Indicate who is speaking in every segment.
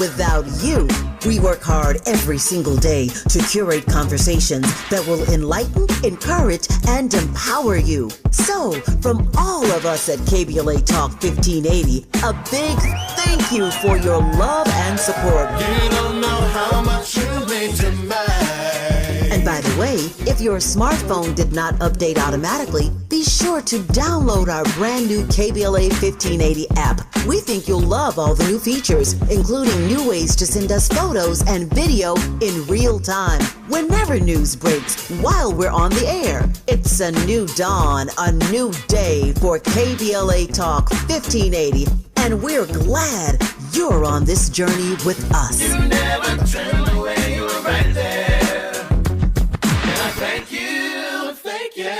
Speaker 1: Without you, we work hard every single day to curate conversations that will enlighten, encourage, and empower you. So, from all of us at KBLA Talk 1580, a big thank you for your love and support.
Speaker 2: You don't know how much you mean to me.
Speaker 1: And by the way, if your smartphone did not update automatically, be sure to download our brand new KBLA 1580 app. We think you'll love all the new features, including new ways to send us photos and video in real time, whenever news breaks, while we're on the air. It's a new dawn, a new day for KBLA Talk 1580, and we're glad you're on this journey with us.
Speaker 2: You never turned away, you were right there. And I thank you, thank you.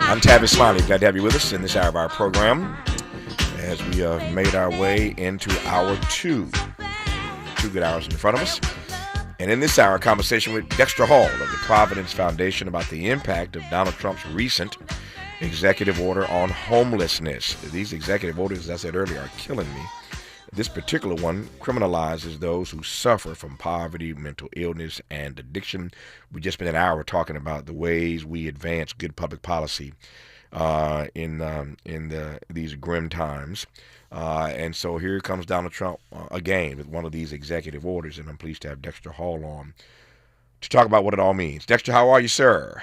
Speaker 3: I'm Tavis, Smiley. Glad to have you with us in this hour of our program as we have made our way into hour two. 2 good hours in front of us. And in this hour, a conversation with Dexter Hall of the Providence Foundation about the impact of Donald Trump's recent executive order on homelessness. These executive orders, as I said earlier, are killing me. This particular one criminalizes those who suffer from poverty, mental illness, and addiction. We just spent an hour talking about the ways we advance good public policy in these grim times. And so here comes Donald Trump again with one of these executive orders, and I'm pleased to have Dexter Hall on to talk about what it all means. Dexter, how are you, sir?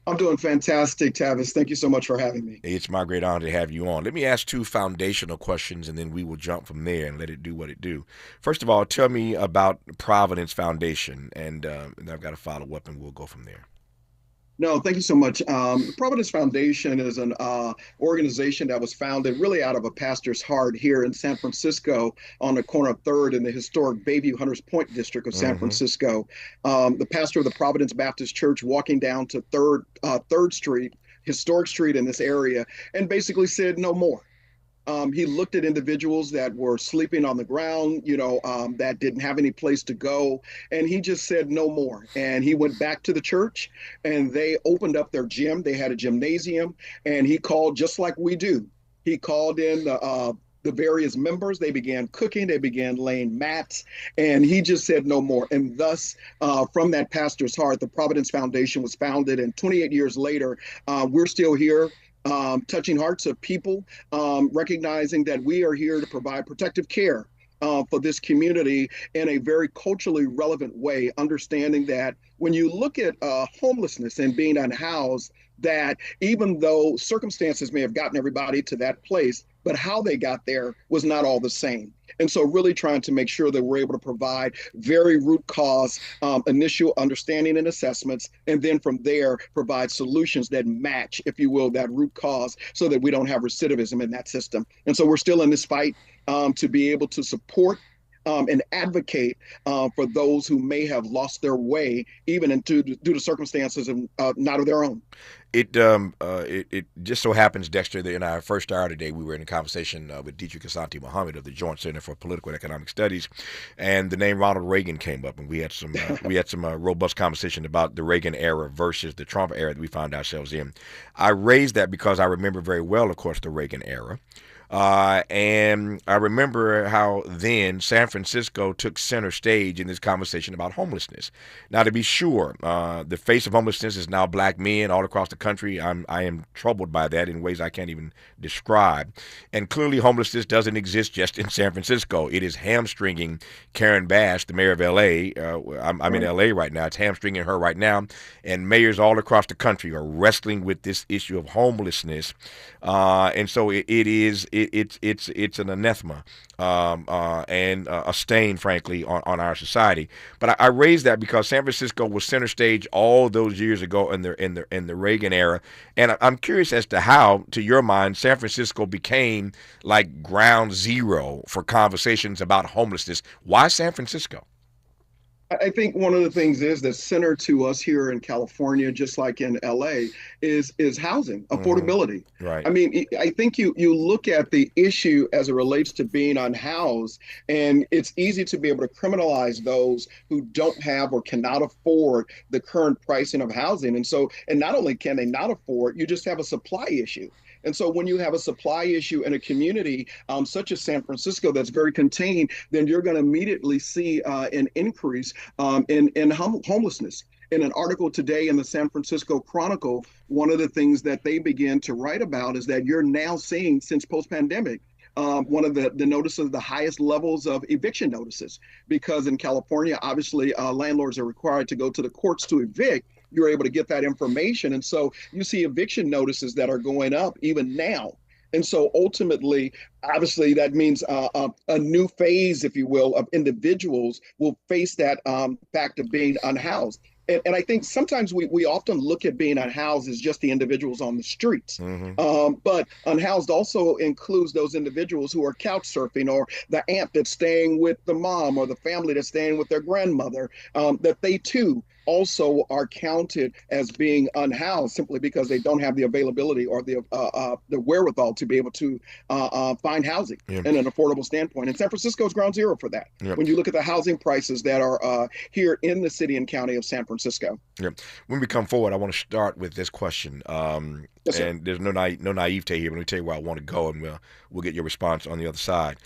Speaker 4: I'm doing fantastic, Tavis. Thank you so much for having me.
Speaker 3: It's my great honor to have you on. Let me ask 2 foundational questions, and then we will jump from there and let it do what it do. First of all, tell me about Providence Foundation, and I've got a follow-up, and we'll go from there.
Speaker 4: No, thank you so much. The Providence Foundation is an organization that was founded really out of a pastor's heart here in San Francisco on the corner of 3rd in the historic Bayview Hunters Point district of San Francisco. The pastor of the Providence Baptist Church walking down to 3rd Street, historic street in this area, and basically said no more. He looked at individuals that were sleeping on the ground, that didn't have any place to go. And he just said no more. And he went back to the church and they opened up their gym. They had a gymnasium, and he called, just like we do. He called in the various members. They began cooking. They began laying mats. And he just said no more. And thus, from that pastor's heart, the Providence Foundation was founded. And 28 years later, we're still here. Touching hearts of people, recognizing that we are here to provide protective care for this community in a very culturally relevant way, understanding that when you look at homelessness and being unhoused, that even though circumstances may have gotten everybody to that place, but how they got there was not all the same. And so really trying to make sure that we're able to provide very root cause initial understanding and assessments, and then from there provide solutions that match, if you will, that root cause so that we don't have recidivism in that system. And so we're still in this fight to be able to support and advocate for those who may have lost their way, even due to circumstances not of their own.
Speaker 3: It just so happens, Dexter, that in our first hour today, we were in a conversation with Dietrich Asante Muhammad of the Joint Center for Political and Economic Studies, and the name Ronald Reagan came up, and we had some robust conversation about the Reagan era versus the Trump era that we found ourselves in. I raised that because I remember very well, of course, the Reagan era. And I remember how then San Francisco took center stage in this conversation about homelessness. Now, to be sure, the face of homelessness is now black men all across the country. I am troubled by that in ways I can't even describe. And clearly, homelessness doesn't exist just in San Francisco. It is hamstringing Karen Bass, the mayor of L.A. I'm in L.A. right now. It's hamstringing her right now. And mayors all across the country are wrestling with this issue of homelessness. And so it's an anathema and a stain, frankly, on our society. But I raise that because San Francisco was center stage all those years ago in the Reagan era, and I'm curious as to how, to your mind, San Francisco became like ground zero for conversations about homelessness. Why San Francisco?
Speaker 4: I think one of the things is that's center to us here in California, just like in LA, is housing affordability.
Speaker 3: Right.
Speaker 4: I mean, I think you look at the issue as it relates to being unhoused, and it's easy to be able to criminalize those who don't have or cannot afford the current pricing of housing. And not only can they not afford, you just have a supply issue. And so when you have a supply issue in a community such as San Francisco that's very contained, then you're going to immediately see an increase in homelessness. In an article today in the San Francisco Chronicle, one of the things that they began to write about is that you're now seeing, since post-pandemic, one of the notices, the highest levels of eviction notices, because in California, obviously, landlords are required to go to the courts to evict. You're able to get that information. And so you see eviction notices that are going up even now. And so ultimately, obviously, that means a new phase, if you will, of individuals will face that fact of being unhoused. And I think sometimes we often look at being unhoused as just the individuals on the streets. But unhoused also includes those individuals who are couch surfing, or the aunt that's staying with the mom, or the family that's staying with their grandmother, that they too also are counted as being unhoused simply because they don't have the availability or the wherewithal to be able to find housing in an affordable standpoint. And San Francisco is ground zero for that. When you look at the housing prices that are here in the city and county of San Francisco.
Speaker 3: When we come forward, I want to start with this question.
Speaker 4: Yes,
Speaker 3: and there's no naivete here, but let me tell you where I want to go, and we'll get your response on the other side.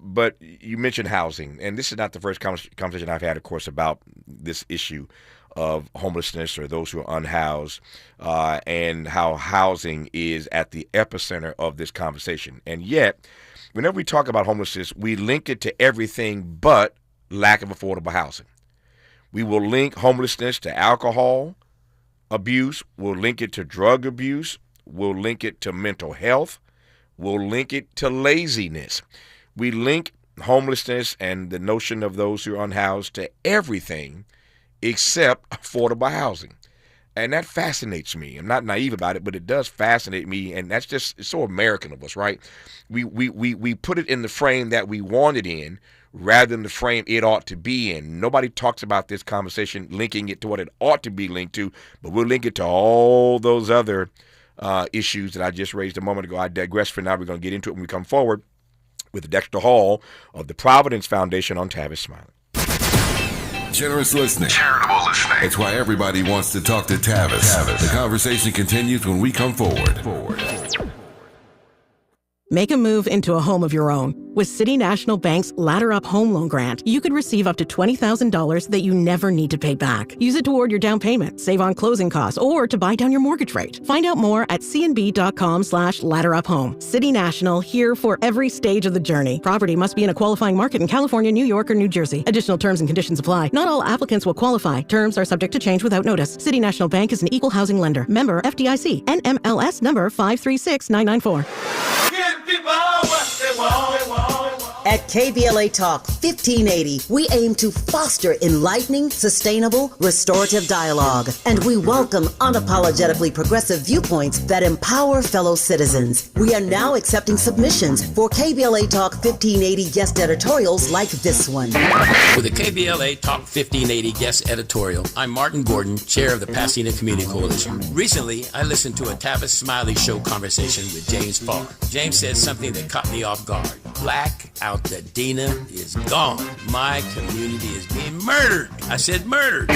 Speaker 3: But you mentioned housing, and this is not the first conversation I've had, of course, about this issue of homelessness or those who are unhoused, and how housing is at the epicenter of this conversation. And yet, whenever we talk about homelessness, we link it to everything but lack of affordable housing. We will link homelessness to alcohol abuse. We'll link it to drug abuse. We'll link it to mental health. We'll link it to laziness. We link homelessness and the notion of those who are unhoused to everything except affordable housing. And that fascinates me. I'm not naive about it, but it does fascinate me. And that's just, it's so American of us, right? We put it in the frame that we want it in rather than the frame it ought to be in. Nobody talks about this conversation linking it to what it ought to be linked to, but we'll link it to all those other issues that I just raised a moment ago. I digress for now. We're going to get into it when we come forward with Dexter Hall of the Providence Foundation on Tavis, Smiley.
Speaker 5: Generous listening. Charitable listening. It's why everybody wants to talk to Tavis. The conversation continues when we come forward.
Speaker 6: Make a move into a home of your own. With City National Bank's Ladder Up Home Loan Grant, you could receive up to $20,000 that you never need to pay back. Use it toward your down payment, save on closing costs, or to buy down your mortgage rate. Find out more at cnb.com/ladderuphome. City National, here for every stage of the journey. Property must be in a qualifying market in California, New York, or New Jersey. Additional terms and conditions apply. Not all applicants will qualify. Terms are subject to change without notice. City National Bank is an equal housing lender. Member FDIC. NMLS number 536994.
Speaker 1: At KBLA Talk 1580, we aim to foster enlightening, sustainable, restorative dialogue, and we welcome unapologetically progressive viewpoints that empower fellow citizens. We are now accepting submissions for KBLA Talk 1580 guest editorials like this one.
Speaker 7: With the KBLA Talk 1580 guest editorial, I'm Martin Gordon, chair of the Pasadena Community Coalition. Recently, I listened to a Tavis Smiley show conversation with James Farr. James said something that caught me off guard. blackout that Dina is gone. My community is being murdered. I said murdered.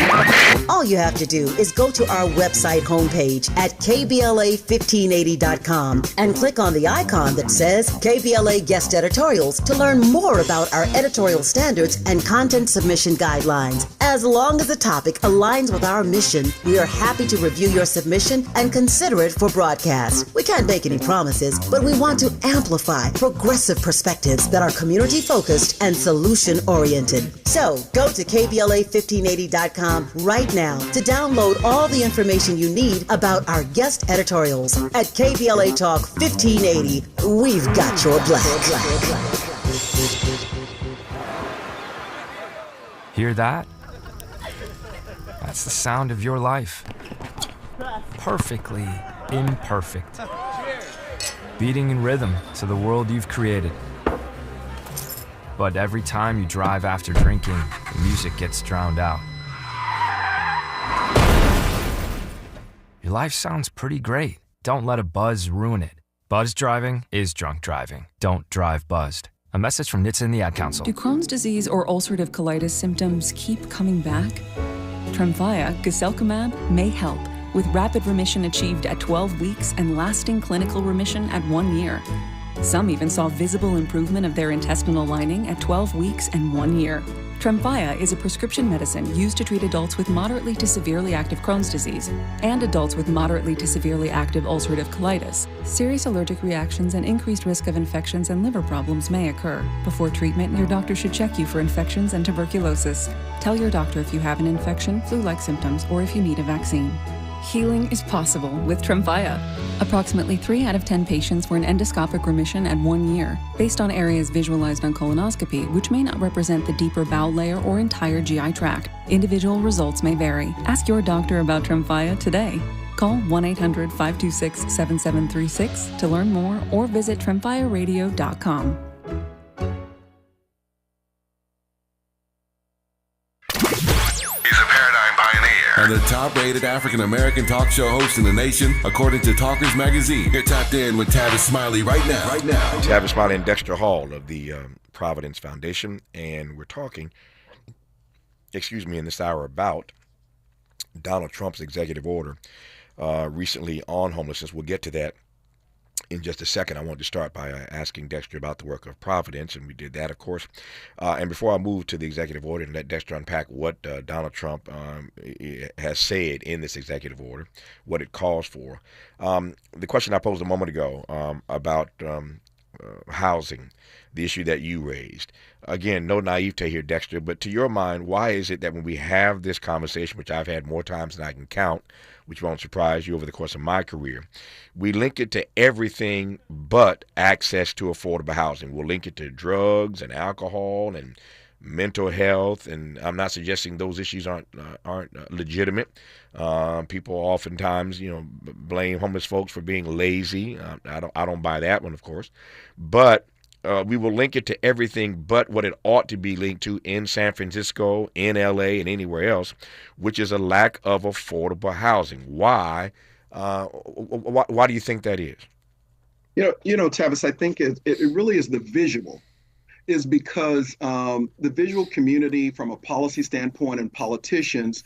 Speaker 1: All you have to do is go to our website homepage at KBLA1580.com and click on the icon that says KBLA Guest Editorials to learn more about our editorial standards and content submission guidelines. As long as the topic aligns with our mission, we are happy to review your submission and consider it for broadcast. We can't make any promises, but we want to amplify progressive perspectives that are community-focused and solution-oriented. So, go to KBLA1580.com right now to download all the information you need about our guest editorials. At KBLA Talk 1580, we've got your black.
Speaker 8: Hear that? That's the sound of your life. Perfectly imperfect. Beating in rhythm to the world you've created. But every time you drive after drinking, the music gets drowned out. Your life sounds pretty great. Don't let a buzz ruin it. Buzz driving is drunk driving. Don't drive buzzed. A message from NHTSA and the Ad Council.
Speaker 9: Do Crohn's disease or ulcerative colitis symptoms keep coming back? Tremfya, guselkumab, may help, with rapid remission achieved at 12 weeks and lasting clinical remission at 1 year. Some even saw visible improvement of their intestinal lining at 12 weeks and 1 year. Tremfya is a prescription medicine used to treat adults with moderately to severely active Crohn's disease and adults with moderately to severely active ulcerative colitis. Serious allergic reactions and increased risk of infections and liver problems may occur. Before treatment, your doctor should check you for infections and tuberculosis. Tell your doctor if you have an infection, flu-like symptoms, or if you need a vaccine. Healing is possible with Tremfya. Approximately 3 out of 10 patients were in endoscopic remission at 1 year, based on areas visualized on colonoscopy, which may not represent the deeper bowel layer or entire GI tract. Individual results may vary. Ask your doctor about Tremfya today. Call 1-800-526-7736 to learn more or visit tremfyaradio.com.
Speaker 5: And the top-rated African-American talk show host in the nation, according to Talkers Magazine. You're tapped in with Tavis Smiley right now.
Speaker 3: Tavis Smiley and Dexter Hall of the Providence Foundation, and we're talking, in this hour about Donald Trump's executive order recently on homelessness. We'll get to that in just a second. I want to start by asking Dexter about the work of Providence, and we did that, of course. And before I move to the executive order and let Dexter unpack what Donald Trump has said in this executive order, what it calls for, the question I posed a moment ago about housing, the issue that you raised. Again, no naivete here, Dexter, but to your mind, why is it that when we have this conversation, which I've had more times than I can count, which won't surprise you over the course of my career, we link it to everything but access to affordable housing? We'll link it to drugs and alcohol and mental health, and I'm not suggesting those issues aren't legitimate. People oftentimes, blame homeless folks for being lazy. I don't buy that one, of course, but we will link it to everything but what it ought to be linked to in San Francisco, in LA, and anywhere else, which is a lack of affordable housing. Why? Why do you think that is?
Speaker 4: Tavis, I think it really is the visual. Is because the visual community, from a policy standpoint, and politicians,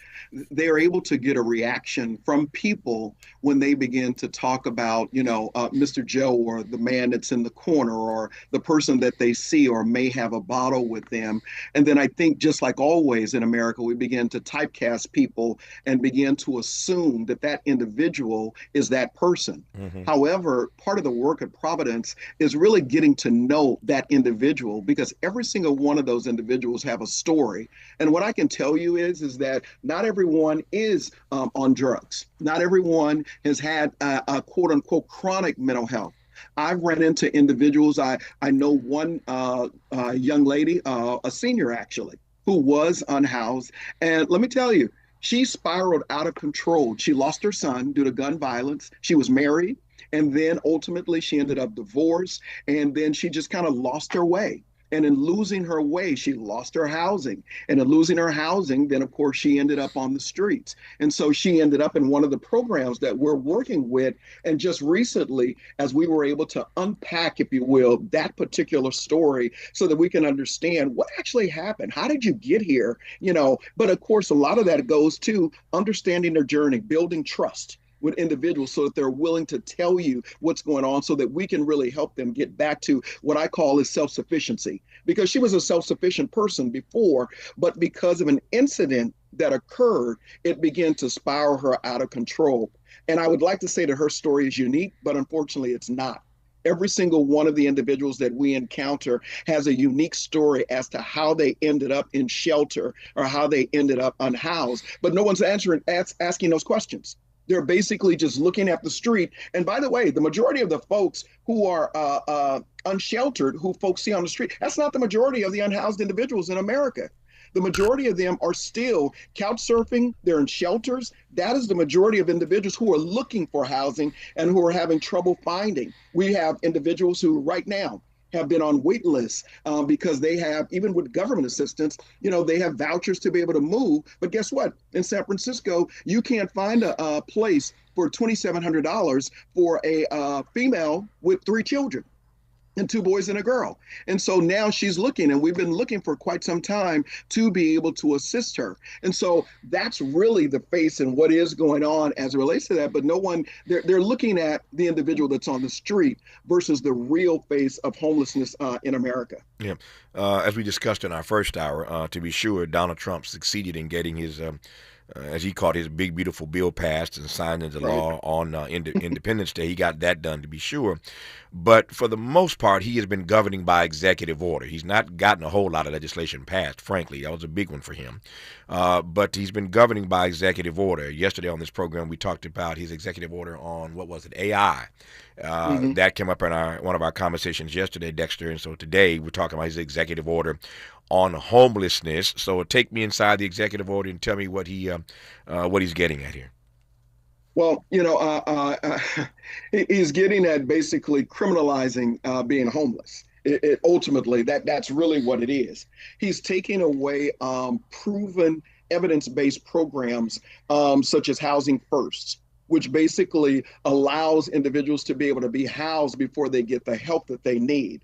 Speaker 4: they are able to get a reaction from people when they begin to talk about, Mr. Joe, or the man that's in the corner, or the person that they see or may have a bottle with them. And then I think, just like always in America, we begin to typecast people and begin to assume that that individual is that person. Mm-hmm. However, part of the work at Providence is really getting to know that individual, because every single one of those individuals have a story. And what I can tell you is that not everyone is on drugs. Not everyone has had a quote unquote chronic mental health. I've run into individuals. I know one young lady, a senior actually, who was unhoused. And let me tell you, she spiraled out of control. She lost her son due to gun violence. She was married. And then ultimately she ended up divorced. And then she just kind of lost her way. And in losing her way, she lost her housing. And in losing her housing, then of course she ended up on the streets. And so she ended up in one of the programs that we're working with. And just recently, as we were able to unpack, if you will, that particular story so that we can understand what actually happened. How did you get here? But of course, a lot of that goes to understanding their journey, building trust with individuals so that they're willing to tell you what's going on so that we can really help them get back to what I call is self-sufficiency. Because she was a self-sufficient person before, but because of an incident that occurred, it began to spiral her out of control. And I would like to say that her story is unique, but unfortunately it's not. Every single one of the individuals that we encounter has a unique story as to how they ended up in shelter or how they ended up unhoused, but no one's asking those questions. They're basically just looking at the street. And by the way, the majority of the folks who are unsheltered, who folks see on the street, that's not the majority of the unhoused individuals in America. The majority of them are still couch surfing. They're in shelters. That is the majority of individuals who are looking for housing and who are having trouble finding. We have individuals who right now have been on wait lists because they have, even with government assistance, they have vouchers to be able to move. But guess what? In San Francisco, you can't find a place for $2,700 for a female with 3 children. And 2 boys and a girl. And so now she's looking, and we've been looking for quite some time to be able to assist her. And so that's really the face and what is going on as it relates to that. But no one, they're looking at the individual that's on the street versus the real face of homelessness in America.
Speaker 3: Yeah. As we discussed in our first hour, to be sure, Donald Trump succeeded in getting his as he called his big, beautiful bill passed and signed into law on Independence Day. He got that done, to be sure. But for the most part, he has been governing by executive order. He's not gotten a whole lot of legislation passed, frankly. That was a big one for him. But he's been governing by executive order. Yesterday on this program, we talked about his executive order on, what was it, AI. That came up in one of our conversations yesterday, Dexter. And so today we're talking about his executive order on homelessness. So take me inside the executive order and tell me what he's getting at here.
Speaker 4: Well, he's getting at basically criminalizing being homeless. It ultimately, that's really what it is. He's taking away proven evidence-based programs such as Housing First, which basically allows individuals to be able to be housed before they get the help that they need.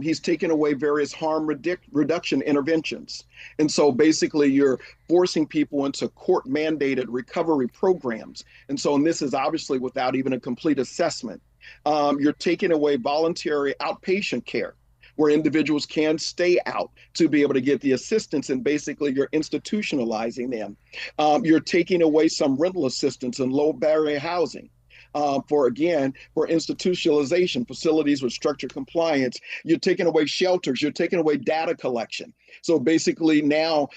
Speaker 4: He's taken away various harm reduction interventions. And so basically you're forcing people into court-mandated recovery programs. And this is obviously without even a complete assessment. You're taking away voluntary outpatient care, where individuals can stay out to be able to get the assistance, and basically you're institutionalizing them. You're taking away some rental assistance and low barrier housing. For institutionalization, facilities with structured compliance. You're taking away shelters, you're taking away data collection. So basically now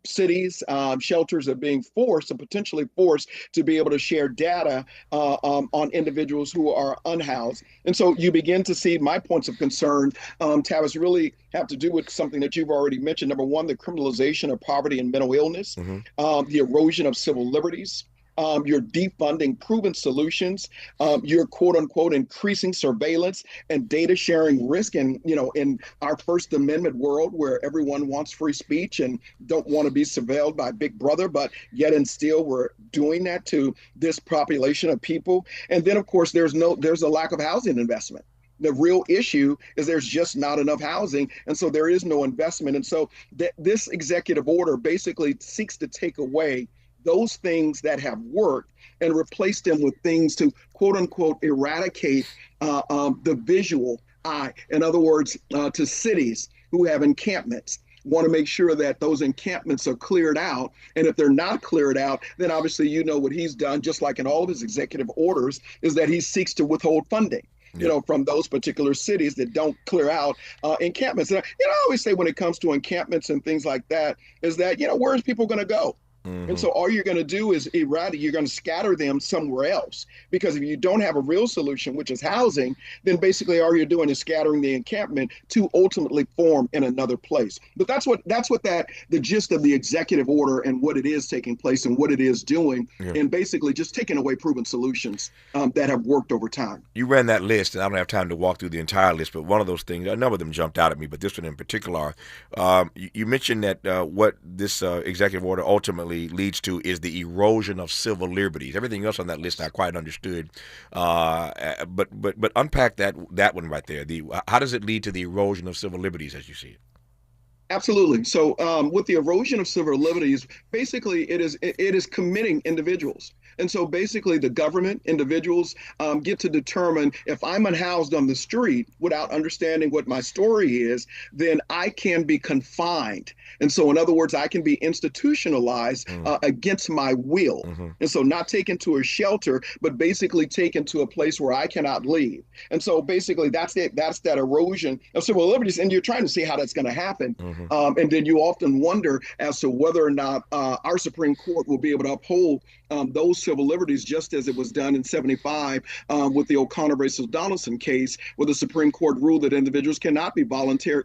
Speaker 4: cities, shelters are being forced and potentially forced to be able to share data on individuals who are unhoused. And so you begin to see my points of concern, Tavis, really have to do with something that you've already mentioned. Number one, the criminalization of poverty and mental illness, the erosion of civil liberties. You're defunding proven solutions. You're quote unquote increasing surveillance and data sharing risk. And, in our First Amendment world where everyone wants free speech and don't want to be surveilled by Big Brother, but yet and still we're doing that to this population of people. And then, of course, there's a lack of housing investment. The real issue is there's just not enough housing. And so there is no investment. And so this executive order basically seeks to take away those things that have worked and replace them with things to quote unquote eradicate the visual eye. In other words, to cities who have encampments, want to make sure that those encampments are cleared out. And if they're not cleared out, then obviously what he's done, just like in all of his executive orders, is that he seeks to withhold funding. From those particular cities that don't clear out encampments. And, I always say when it comes to encampments and things like that, is that, where is people going to go? And so all you're going to do is you're going to scatter them somewhere else, because if you don't have a real solution, which is housing, then basically all you're doing is scattering the encampment to ultimately form in another place. But that's what the gist of the executive order and what it is taking place and what it is doing, and basically just taking away proven solutions that have worked over time.
Speaker 3: You ran that list, and I don't have time to walk through the entire list, but one of those things, a number of them jumped out at me, but this one in particular, you mentioned that what this executive order ultimately leads to is the erosion of civil liberties. Everything else on that list I quite understood, but unpack that one right there. How does it lead to the erosion of civil liberties as you see it?
Speaker 4: Absolutely. So with the erosion of civil liberties, basically it is committing individuals. And so basically the government, individuals get to determine if I'm unhoused on the street without understanding what my story is, then I can be confined. And so in other words, I can be institutionalized against my will. And so not taken to a shelter, but basically taken to a place where I cannot leave. And so basically that's it. That's that erosion of civil liberties. And you're trying to see how that's going to happen. And then you often wonder as to whether or not our Supreme Court will be able to uphold those civil liberties, just as it was done in 75 with the O'Connor versus Donaldson case, where the Supreme Court ruled that individuals cannot be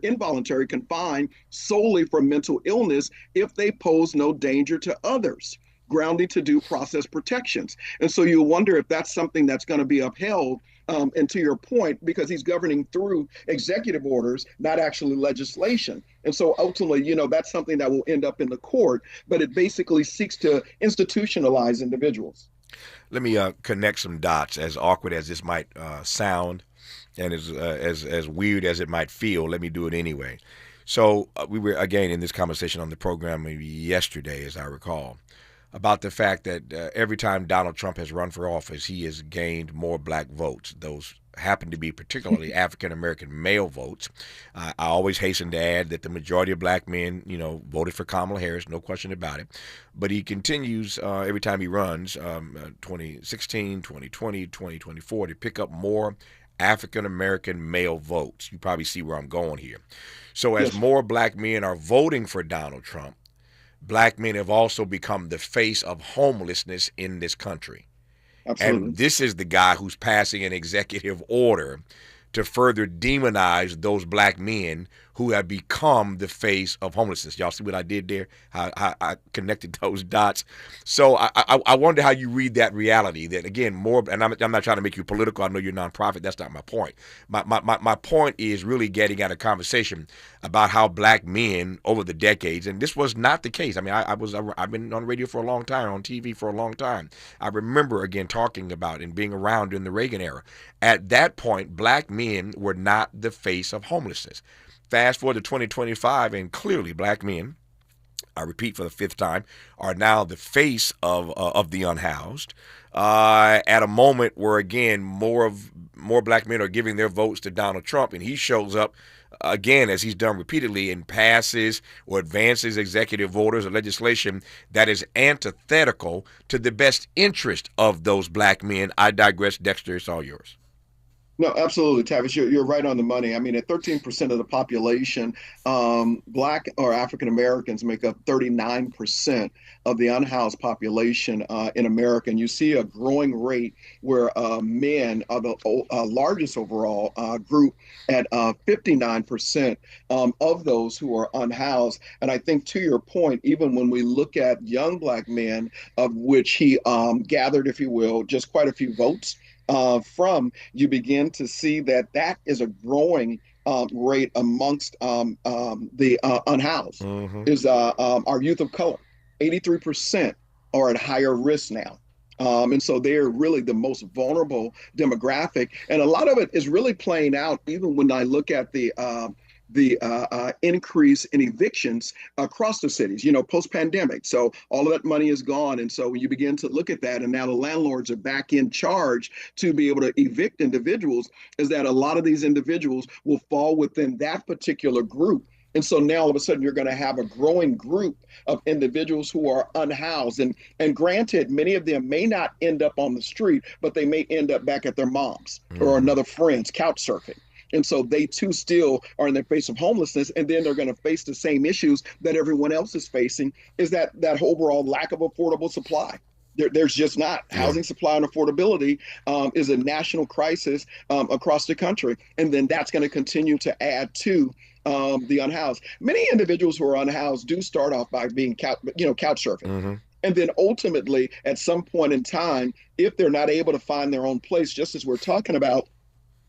Speaker 4: involuntary confined solely for mental illness if they pose no danger to others, grounding to due process protections. And so you wonder if that's something that's going to be upheld. And to your point, because he's governing through executive orders, not actually legislation. And so ultimately, that's something that will end up in the court, but it basically seeks to institutionalize individuals.
Speaker 3: Let me connect some dots. As awkward as this might sound, and as weird as it might feel, let me do it anyway. So we were, again, in this conversation on the program maybe yesterday, as I recall, about the fact that every time Donald Trump has run for office, he has gained more black votes. Those happen to be particularly African-American male votes. I always hasten to add that the majority of black men, voted for Kamala Harris, no question about it. But he continues every time he runs, 2016, 2020, 2024, to pick up more African-American male votes. You probably see where I'm going here. So as more black men are voting for Donald Trump, black men have also become the face of homelessness in this country. Absolutely. And this is the guy who's passing an executive order to further demonize those black men who have become the face of homelessness. Y'all see what I did there? How I connected those dots. So I wonder how you read that reality. That again, and I'm not trying to make you political. I know you're a nonprofit. That's not my point. My point is really getting at a conversation about how black men over the decades, and this was not the case. I mean, I've been on radio for a long time, on TV for a long time. I remember again talking about and being around in the Reagan era. At that point, black men were not the face of homelessness. Fast forward to 2025, and clearly black men, I repeat for the fifth time, are now the face of the unhoused. At a moment where, again, more black men are giving their votes to Donald Trump, and he shows up again, as he's done repeatedly, and passes or advances executive orders or legislation that is antithetical to the best interest of those black men. I digress. Dexter, it's all yours.
Speaker 4: No, absolutely, Tavis. You're right on the money. I mean, at 13% of the population, Black or African Americans make up 39% of the unhoused population in America. And you see a growing rate where men are the largest overall group at 59% of those who are unhoused. And I think to your point, even when we look at young black men, of which he gathered, if you will, just quite a few votes from, you begin to see that is a growing rate amongst the unhoused. Is our youth of color. 83% are at higher risk now. And so they're really the most vulnerable demographic. And a lot of it is really playing out even when I look at the increase in evictions across the cities, post-pandemic. So all of that money is gone. And so when you begin to look at that, and now the landlords are back in charge to be able to evict individuals, is that a lot of these individuals will fall within that particular group. And so now all of a sudden you're going to have a growing group of individuals who are unhoused. And granted, many of them may not end up on the street, but they may end up back at their mom's or another friend's couch surfing. And so they too still are in the face of homelessness, and then they're going to face the same issues that everyone else is facing, is that overall lack of affordable supply. There's just not. Housing supply and affordability is a national crisis across the country. And then that's going to continue to add to the unhoused. Many individuals who are unhoused do start off by being couch surfing. And then ultimately, at some point in time, if they're not able to find their own place, just as we're talking about,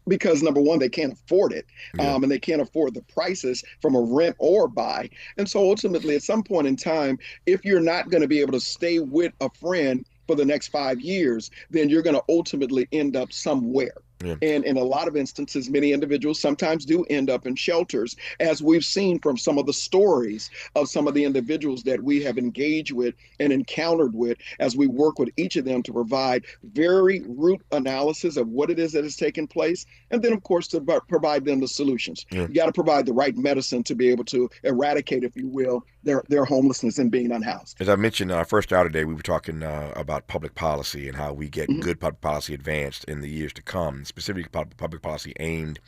Speaker 4: because number one, they can't afford it, and they can't afford the prices from a rent or buy. And so ultimately, at some point in time, if you're not going to be able to stay with a friend for the next 5 years, then you're going to ultimately end up somewhere. And in a lot of instances, many individuals sometimes do end up in shelters, as we've seen from some of the stories of some of the individuals that we have engaged with and encountered with, as we work with each of them to provide very root analysis of what it is that is taking place. And then, of course, to provide them the solutions. You got to provide the right medicine to be able to eradicate, if you will, their homelessness and being unhoused.
Speaker 3: As I mentioned first hour today, we were talking about public policy and how we get good public policy advanced in the years to come. Specifically, public policy aimed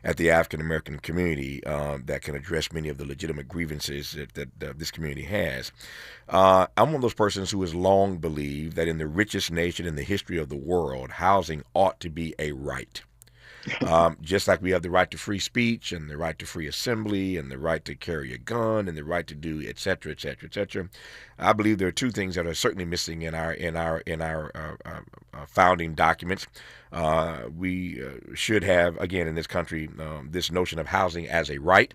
Speaker 3: at the African-American community that can address many of the legitimate grievances that this community has. I'm one of those persons who has long believed that in the richest nation in the history of the world, housing ought to be a right. Just like we have the right to free speech and the right to free assembly and the right to carry a gun and the right to do et cetera, et cetera, et cetera. I believe there are two things that are certainly missing in our founding documents. We should have, again, in this country, this notion of housing as a right,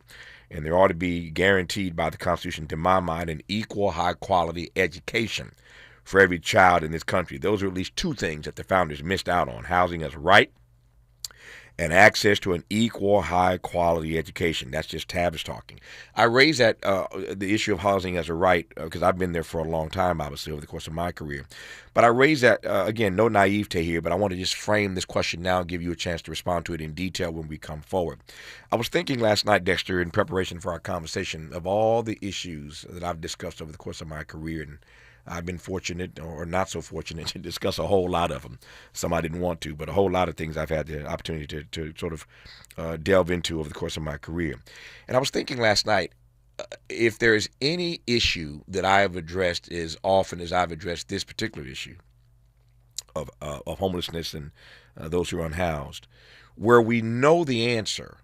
Speaker 3: and there ought to be guaranteed by the Constitution, to my mind, an equal high-quality education for every child in this country. Those are at least two things that the founders missed out on: housing as a right and access to an equal high-quality education. That's just Tavis talking. I raise that the issue of housing as a right because I've been there for a long time, obviously, over the course of my career. But I raise that, again, no naivete here, but I want to just frame this question now and give you a chance to respond to it in detail when we come forward. I was thinking last night, Dexter, in preparation for our conversation, of all the issues that I've discussed over the course of my career, and I've been fortunate or not so fortunate to discuss a whole lot of them. Some I didn't want to, but a whole lot of things I've had the opportunity to sort of delve into over the course of my career. And I was thinking last night, if there's any issue that I have addressed as often as I've addressed this particular issue of homelessness and those who are unhoused, where we know the answer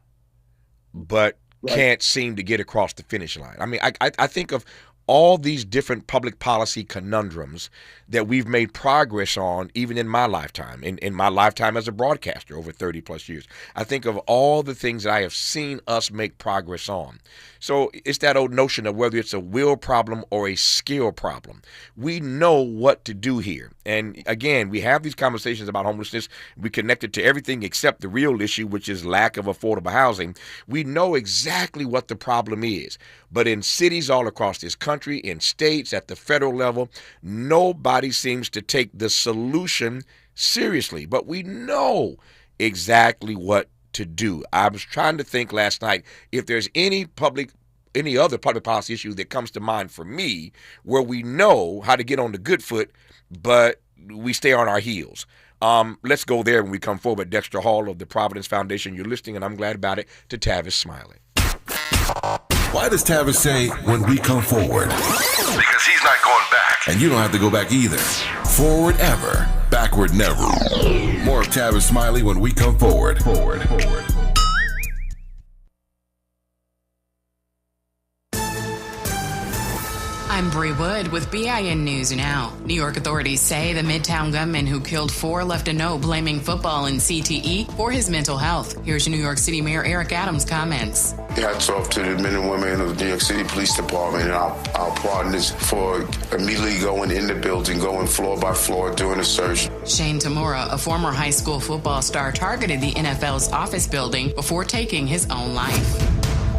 Speaker 3: but can't seem to get across the finish line. I mean, I think of all these different public policy conundrums that we've made progress on, even in my lifetime, in my lifetime as a broadcaster over 30 plus years. I think of all the things that I have seen us make progress on. So it's that old notion of whether it's a will problem or a skill problem. We know what to do here. And again, we have these conversations about homelessness. We connect it to everything except the real issue, which is lack of affordable housing. We know exactly what the problem is. But in cities all across this country, in states, at the federal level, nobody seems to take the solution seriously. But we know exactly what to do. I was trying to think last night if there's any other public policy issue that comes to mind for me where we know how to get on the good foot, but we stay on our heels. Let's go there when we come forward. Dexter Hall of the Providence Foundation. You're listening, and I'm glad about it, to Tavis Smiley.
Speaker 5: Why does Tavis say when we come forward?
Speaker 10: Because he's not going back.
Speaker 5: And you don't have to go back either. Forward ever, backward never. More of Tavis Smiley when we come forward.
Speaker 11: I'm Bree Wood with BIN News Now. New York authorities say the Midtown gunman who killed 4 left a note blaming football and CTE for his mental health. Here's New York City Mayor Eric Adams' comments.
Speaker 10: Hats off to the men and women of the New York City Police Department and our partners for immediately going in the building, going floor by floor, doing a search.
Speaker 11: Shane Tamura, a former high school football star, targeted the NFL's office building before taking his own life.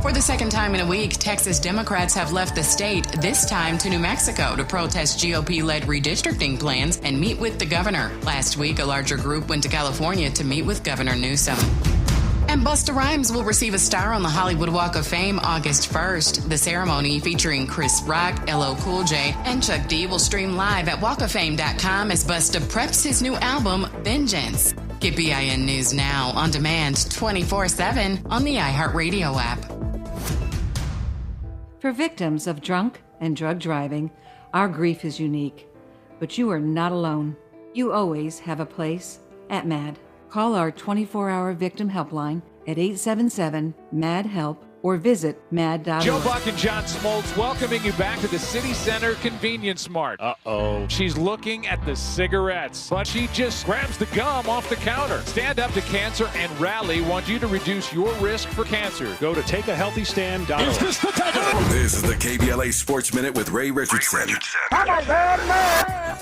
Speaker 11: For the second time in a week, Texas Democrats have left the state, this time to New Mexico, to protest GOP-led redistricting plans and meet with the governor. Last week, a larger group went to California to meet with Governor Newsom. And Busta Rhymes will receive a star on the Hollywood Walk of Fame August 1st. The ceremony, featuring Chris Rock, LL Cool J, and Chuck D, will stream live at walkoffame.com as Busta preps his new album, Vengeance. Get BIN News Now on demand 24/7 on the iHeartRadio app.
Speaker 12: For victims of drunk and drug driving, our grief is unique. But you are not alone. You always have a place at MAD. Call our 24-hour victim helpline at 877-MAD-HELP or visit mad.org.
Speaker 13: Joe Buck and John Smoltz welcoming you back to the City Center Convenience Mart. Uh-oh. She's looking at the cigarettes, but she just grabs the gum off the counter. Stand Up to Cancer and Rally want you to reduce your risk for cancer. Go to takeahealthystand.org.
Speaker 5: Is this the touchdown? This is the KBLA Sports Minute with Ray Richardson.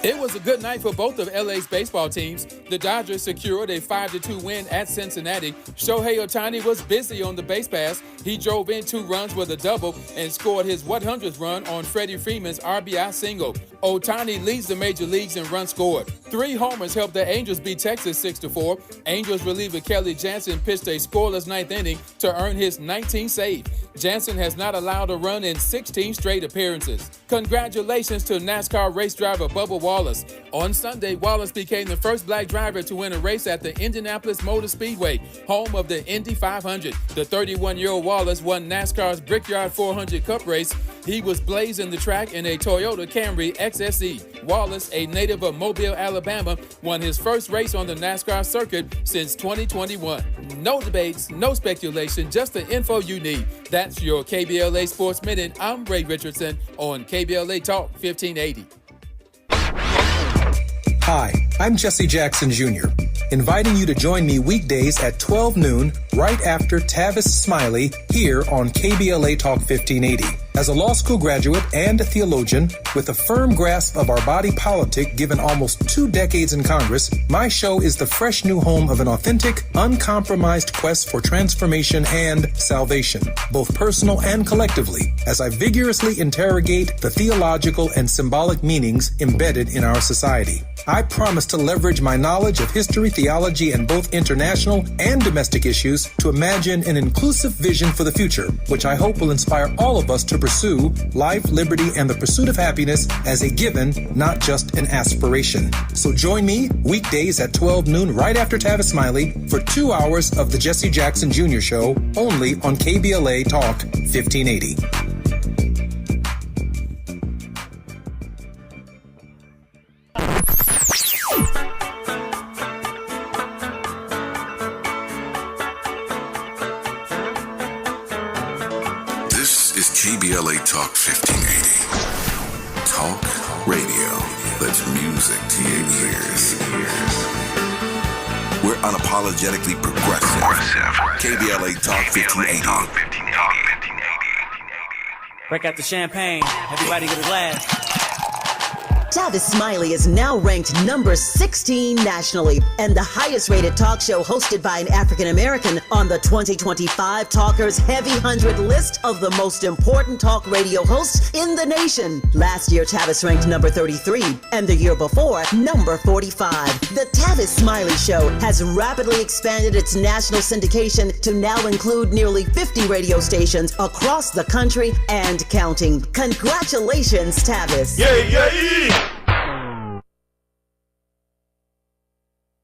Speaker 14: It was a good night for both of LA's baseball teams. The Dodgers secured a 5-2 win at Cincinnati. Shohei Ohtani was busy on the base pass. He drove in 2 runs with a double and scored his 100th run on Freddie Freeman's RBI single. Ohtani leads the major leagues in runs scored. 3 homers helped the Angels beat Texas 6-4. Angels reliever Kelly Jansen pitched a scoreless 9th inning to earn his 19th save. Jansen has not allowed a run in 16 straight appearances. Congratulations to NASCAR race driver Bubba Wallace. On Sunday, Wallace became the first black driver to win a race at the Indianapolis Motor Speedway, home of the Indy 500. The 31-year-old Wallace won NASCAR's Brickyard 400 Cup race. He was blazing the track in a Toyota Camry XSE. Wallace, a native of Mobile, Alabama, won his first race on the NASCAR circuit since 2021. No debates, no speculation, just the info you need. That's your KBLA Sports Minute. I'm Ray Richardson on KBLA Talk 1580.
Speaker 15: Hi, I'm Jesse Jackson Jr., inviting you to join me weekdays at 12 noon right after Tavis Smiley here on KBLA Talk 1580. As a law school graduate and a theologian with a firm grasp of our body politic given almost 2 decades in Congress, my show is the fresh new home of an authentic, uncompromised quest for transformation and salvation, both personal and collectively, as I vigorously interrogate the theological and symbolic meanings embedded in our society. I promise to leverage my knowledge of history, theology, and both international and domestic issues to imagine an inclusive vision for the future, which I hope will inspire all of us to pursue life, liberty, and the pursuit of happiness as a given, not just an aspiration. So join me weekdays at 12 noon right after Tavis Smiley for 2 hours of the Jesse Jackson Jr. Show only on KBLA Talk 1580.
Speaker 5: KBLA Talk 1580. Talk radio that's music to your ears. We're unapologetically progressive. KBLA Talk 1580.
Speaker 16: Break out the champagne. Everybody get a glass.
Speaker 1: Tavis Smiley is now ranked number 16 nationally and the highest rated talk show hosted by an African American on the 2025 Talkers Heavy 100 list of the most important talk radio hosts in the nation. Last year, Tavis ranked number 33 and the year before, number 45. The Tavis Smiley Show has rapidly expanded its national syndication to now include nearly 50 radio stations across the country and counting. Congratulations, Tavis.
Speaker 2: Yay, yay!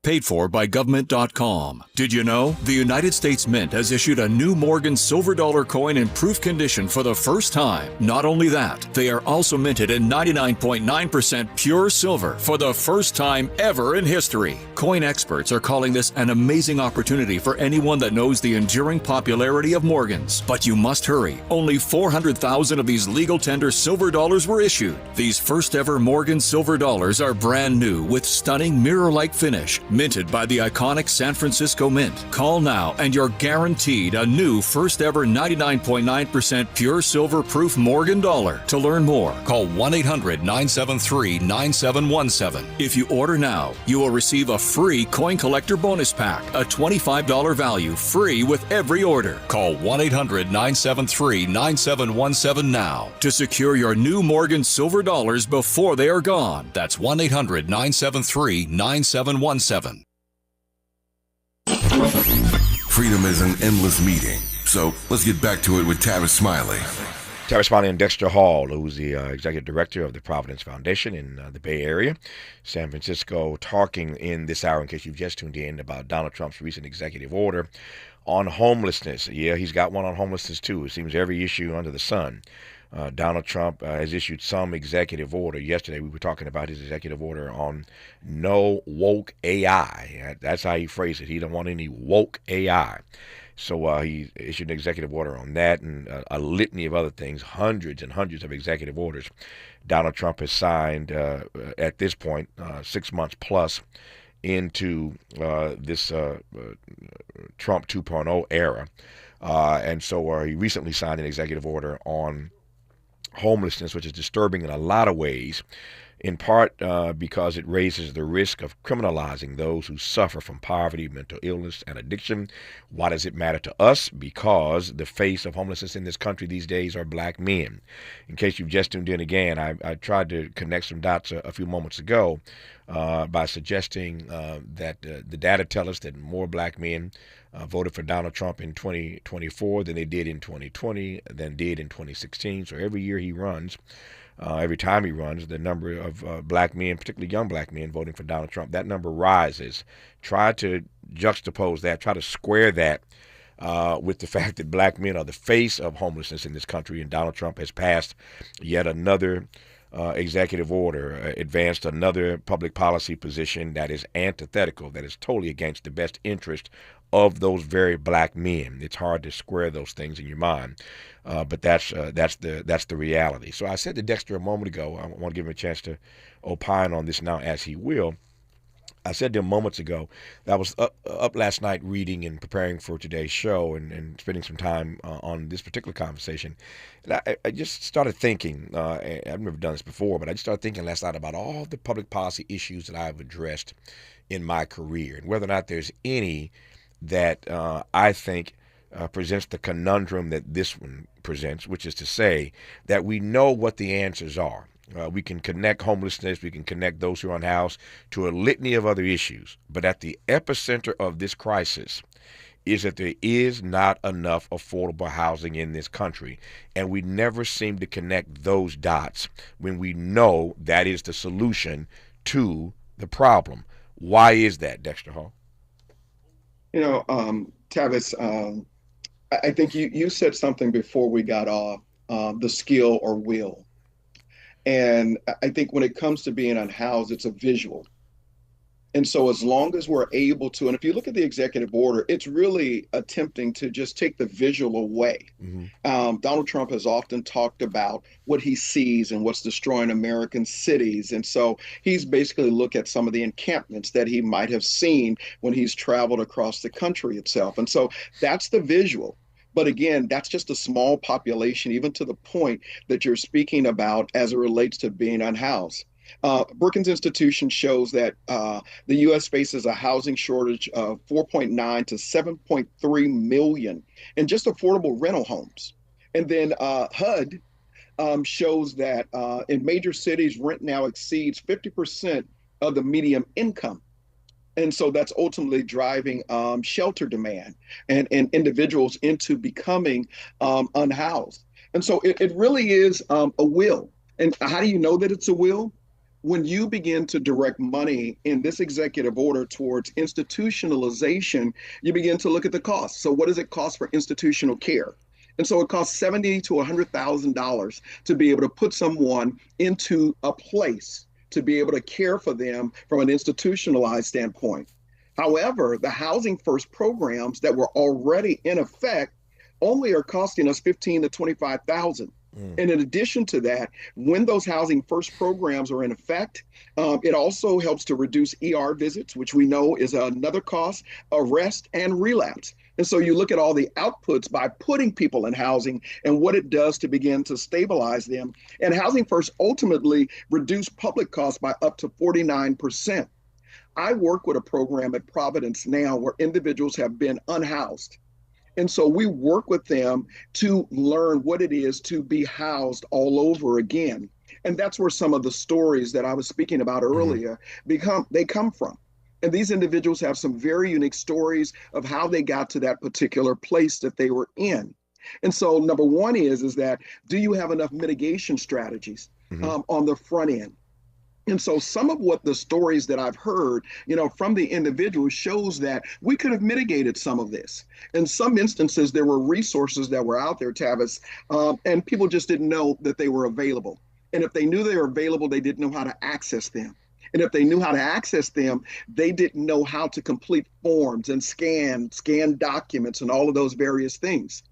Speaker 17: Paid for by government.com. Did you know? The United States Mint has issued a new Morgan silver dollar coin in proof condition for the first time. Not only that, they are also minted in 99.9% pure silver for the first time ever in history. Coin experts are calling this an amazing opportunity for anyone that knows the enduring popularity of Morgans. But you must hurry. Only 400,000 of these legal tender silver dollars were issued. These first ever Morgan silver dollars are brand new with stunning mirror-like finish, minted by the iconic San Francisco Mint. Call now and you're guaranteed a new first ever 99.9% pure silver proof Morgan dollar. To learn more, call 1-800-973-9717. If you order now, you will receive a free coin collector bonus pack, a $25 value, free with every order. Call 1-800-973-9717 now to secure your new Morgan silver dollars before they are gone. That's 1-800-973-9717.
Speaker 5: Freedom is an endless meeting, so let's get back to it with Tavis Smiley.
Speaker 3: Tavis, Smiley, and Dexter Hall, who's the Executive Director of the Providence Foundation in the Bay Area, San Francisco, talking in this hour, in case you've just tuned in, about Donald Trump's recent executive order on homelessness. Yeah, he's got one on homelessness, too. It seems every issue under the sun. Donald Trump has issued some executive order. Yesterday, we were talking about his executive order on no woke AI. That's how he phrased it. He don't want any woke AI. So he issued an executive order on that and a litany of other things, hundreds and hundreds of executive orders Donald Trump has signed at this point, 6 months plus into this Trump 2.0 era. And so he recently signed an executive order on homelessness, which is disturbing in a lot of ways, in part because it raises the risk of criminalizing those who suffer from poverty, mental illness, and addiction. Why does it matter to us? Because the face of homelessness in this country these days are black men. In case you've just tuned in again, I tried to connect some dots a few moments ago by suggesting that the data tell us that more black men voted for Donald Trump in 2024 than they did in 2020, than did in 2016. So every year he runs, every time he runs, the number of black men, particularly young black men, voting for Donald Trump, that number rises. Try to juxtapose that, try to square that with the fact that black men are the face of homelessness in this country, and Donald Trump has passed yet another executive order, advanced another public policy position that is antithetical, that is totally against the best interest of those very black men. It's hard to square those things in your mind, but that's the reality. So I said to Dexter a moment ago, I want to give him a chance to opine on this now, as he will. I said to him moments ago that I was up last night reading and preparing for today's show and spending some time on this particular conversation. And I just started thinking, I've never done this before, but I just started thinking last night about all the public policy issues that I've addressed in my career and whether or not there's any that I think presents the conundrum that this one presents, which is to say that we know what the answers are. We can connect homelessness, we can connect those who are unhoused to a litany of other issues. But at the epicenter of this crisis is that there is not enough affordable housing in this country. And we never seem to connect those dots when we know that is the solution to the problem. Why is that, Dexter Hall?
Speaker 4: You know, Tavis, I think you said something before we got off, the skill or will. And I think when it comes to being unhoused, it's a visual. And so as long as we're able to, and if you look at the executive order, it's really attempting to just take the visual away. Mm-hmm. Donald Trump has often talked about what he sees and what's destroying American cities. And so he's basically looked at some of the encampments that he might have seen when he's traveled across the country itself. And so that's the visual. But again, that's just a small population, even to the point that you're speaking about as it relates to being unhoused. Brookings Institution shows that the U.S. faces a housing shortage of 4.9 to 7.3 million in just affordable rental homes. And then HUD shows that in major cities, rent now exceeds 50% of the median income. And so that's ultimately driving shelter demand and individuals into becoming unhoused. And so it really is a will. And how do you know that it's a will? When you begin to direct money in this executive order towards institutionalization, you begin to look at the cost. So what does it cost for institutional care? And so it costs $70,000 to $100,000 to be able to put someone into a place to be able to care for them from an institutionalized standpoint. However, the Housing First programs that were already in effect only are costing us $15,000 to $25,000. And in addition to that, when those Housing First programs are in effect, it also helps to reduce ER visits, which we know is another cost, arrest and relapse. And so you look at all the outputs by putting people in housing and what it does to begin to stabilize them. And Housing First ultimately reduced public costs by up to 49%. I work with a program at Providence now where individuals have been unhoused. And so we work with them to learn what it is to be housed all over again. And that's where some of the stories that I was speaking about earlier come from. And these individuals have some very unique stories of how they got to that particular place that they were in. And so number one is that, do you have enough mitigation strategies on the front end? And so some of what the stories that I've heard, from the individuals shows that we could have mitigated some of this. In some instances, there were resources that were out there, Tavis, and people just didn't know that they were available. And if they knew they were available, they didn't know how to access them. And if they knew how to access them, they didn't know how to complete forms and scan documents and all of those various things.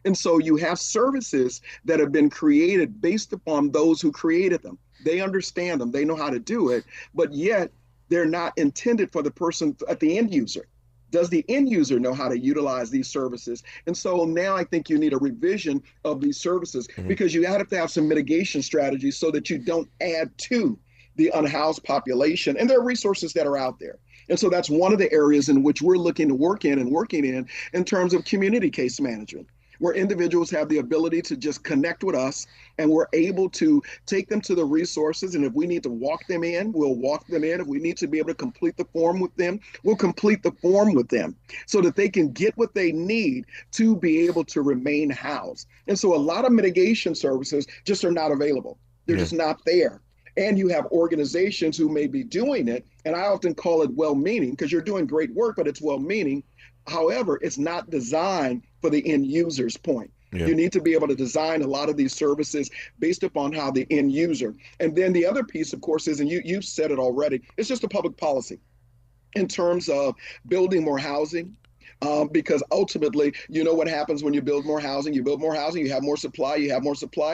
Speaker 4: And so you have services that have been created based upon those who created them. They understand them, they know how to do it, but yet they're not intended for the person at the end user. Does the end user know how to utilize these services? And so now I think you need a revision of these services because you have to have some mitigation strategies so that you don't add to the unhoused population. And there are resources that are out there. And so that's one of the areas in which we're looking to working in terms of community case management, where individuals have the ability to just connect with us and we're able to take them to the resources. And if we need to walk them in, we'll walk them in. If we need to be able to complete the form with them, we'll complete the form with them so that they can get what they need to be able to remain housed. And so a lot of mitigation services just are not available. They're just not there. And you have organizations who may be doing it. And I often call it well-meaning because you're doing great work, but it's well-meaning. However, it's not designed for the end user's point. Yeah. You need to be able to design a lot of these services based upon how the end user. And then the other piece, of course, is, and you've said it already, it's just a public policy in terms of building more housing. Because ultimately, you know what happens when you build more housing, you have more supply,